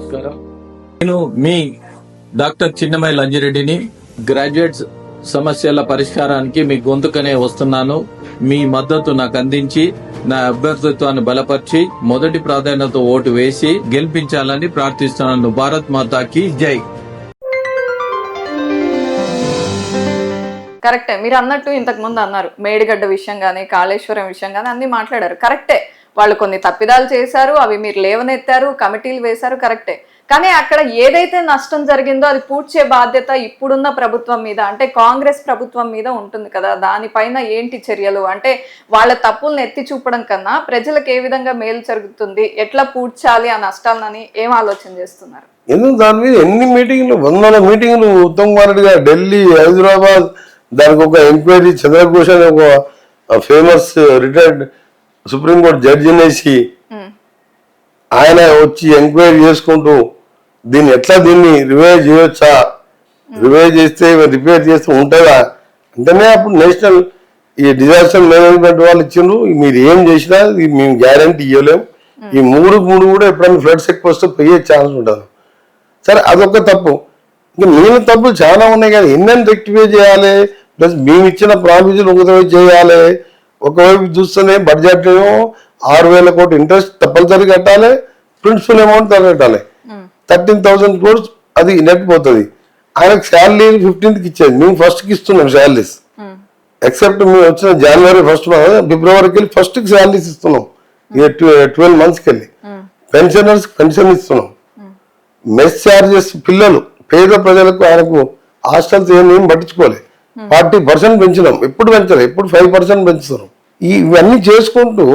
నమస్కారం. నేను మీ doctor చిన్నమై లంజిరెడ్డిని. Graduates సమస్యల పరిష్కారానికి మీ గొంతుకనే వస్తున్నాను. మీ మద్దతు నాకు అందించి నా అభ్యర్థిత్వాన్ని బలపరిచి మొదటి ప్రాధాన్యత ఓటు వేసి గెలిపించాలని ప్రార్థిస్తున్నాను. భారత్ మాతాకి జై. కరెక్టే, మీరు అన్నట్టు ఇంతకు ముందు అన్నారు మేడిగడ్డ విషయం గానీ కాళేశ్వరం విషయం గానీ అన్ని మాట్లాడారు. కరెక్టే, వాళ్ళు కొన్ని తప్పిదాలు చేశారు, అవి మీరు లేవనెత్తారు, కమిటీలు వేశారు, కరెక్టే. కానీ అక్కడ ఏదైతే నష్టం జరిగిందో అది పూడ్చే బాధ్యత ఇప్పుడున్న ప్రభుత్వం మీద, అంటే కాంగ్రెస్ ప్రభుత్వం మీద ఉంటుంది కదా. దానిపైన ఏంటి చర్యలు? అంటే వాళ్ళ తప్పులను ఎత్తి చూపడం కన్నా ప్రజలకు ఏ విధంగా మేలు జరుగుతుంది, ఎట్లా పూడ్చాలి ఆ నష్టాలని ఏం ఆలోచన చేస్తున్నారు? ఎందుకు దాని మీద ఎన్ని మీటింగ్లు, వందల మీటింగ్లు. ఉత్తమ్ కుమార్ రెడ్డి గారు ఢిల్లీ, హైదరాబాద్, దానికి ఒక ఎంక్వైరీ, చంద్రఘోష్ అని ఒక ఫేమస్ రిటైర్డ్ సుప్రీంకోర్టు జడ్జి అనేసి ఆయన వచ్చి ఎంక్వైరీ చేసుకుంటూ దీన్ని రివైజ్ చేయొచ్చా, రివైజ్ చేస్తే రిపేర్ చేస్తే ఉంటుందా అంటేనే అప్పుడు నేషనల్ ఈ డిజాస్టర్ మేనేజ్మెంట్ వాళ్ళు ఇచ్చిండ్రు. మీరు ఏం చేసినా మేము గ్యారంటీ ఇవ్వలేము. ఈ మూడు కూడా ఎప్పుడైనా ఫ్లడ్స్ ఎక్కువ వస్తే పోయే ఛాన్స్ ఉంటుంది. సరే, అదొక తప్పు. ఇంకా మిగిలిన తప్పులు చాలా ఉన్నాయి కదా. ఎన్నెన్ని రెక్టిఫై చేయాలి, ప్లస్ మేము ఇచ్చిన ప్రామిజులు ఒకవైపు చేయాలి. ఒకవైపు చూస్తేనే బడ్జెట్ 6,000 కోట్లు ఇంట్రెస్ట్ తప్పనిసరి కట్టాలి, ప్రిన్సిపల్ అమౌంట్ కట్టాలి. 13,000 crores అది నెట్ పోతుంది. ఆయనకు శాలరీ 15th ఇచ్చేది, మేము 1st ఇస్తున్నాం శాలరీస్. ఎక్సెప్ట్ మేము వచ్చిన జనవరి 1st ఫిబ్రవరికి వెళ్ళి 1st శాలరీస్ ఇస్తున్నాం. 12 months వెళ్ళి పెన్షనర్స్ పెన్షన్ ఇస్తున్నాం. మెస్ ఛార్జెస్ పిల్లలు పేద ప్రజలకు ఆయనకు హాస్టల్స్ ఏం పట్టించుకోలేదు. 40% పెంచినాం, ఎప్పుడు పెంచలేదు, ఎప్పుడు 5% పెంచుతున్నాం. ఇవన్నీ చేసుకుంటూ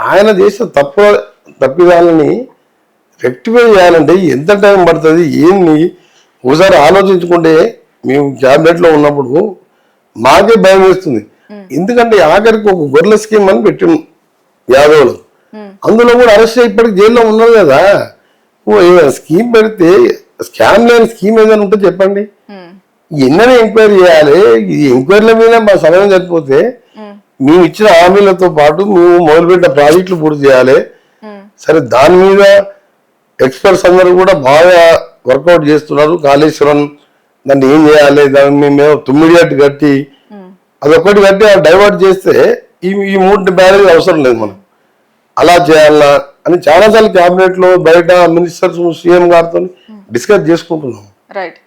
ఆయన చేసిన తప్పిదాలని రెక్టిఫై చేయాలంటే ఎంత టైం పడుతుంది ఏంది ఒకసారి ఆలోచించుకుంటే మేము క్యాబినెట్లో ఉన్నప్పుడు మాకే భయం వేస్తుంది. ఎందుకంటే ఆఖరికి ఒక గొర్రెల స్కీమ్ అని పెట్టిన యాదవ్లు, అందులో కూడా అరెస్ట్ అయ్యి ఇప్పటికి జైల్లో ఉన్నారు కదా. స్కీమ్ పెడితే స్కామ్ లేని స్కీమ్ ఏదైనా ఉంటే చెప్పండి. ఎన్నైనా ఎంక్వైరీ చేయాలి. ఈ ఎంక్వైరీల మీద మా సమయం సరిపోతే మేము ఇచ్చిన హామీలతో పాటు మేము మొదలుపెట్టిన ప్రాజెక్టులు పూర్తి చేయాలి. సరే, దాని మీద ఎక్స్పర్ట్స్ అందరూ కూడా బాగా వర్కౌట్ చేస్తున్నారు. కాళేశ్వరం దాన్ని ఏం చేయాలి, దాన్ని మేము 9 కట్టి అదొకటి కట్టి డైవర్ట్ చేస్తే ఈ 3 బ్యారేజ్ అవసరం లేదు, మనం అలా చేయాలా అని చాలాసార్లు క్యాబినెట్ లో బయట మినిస్టర్స్ సీఎం గారితో డిస్కస్ చేసుకుంటున్నాం. రైట్.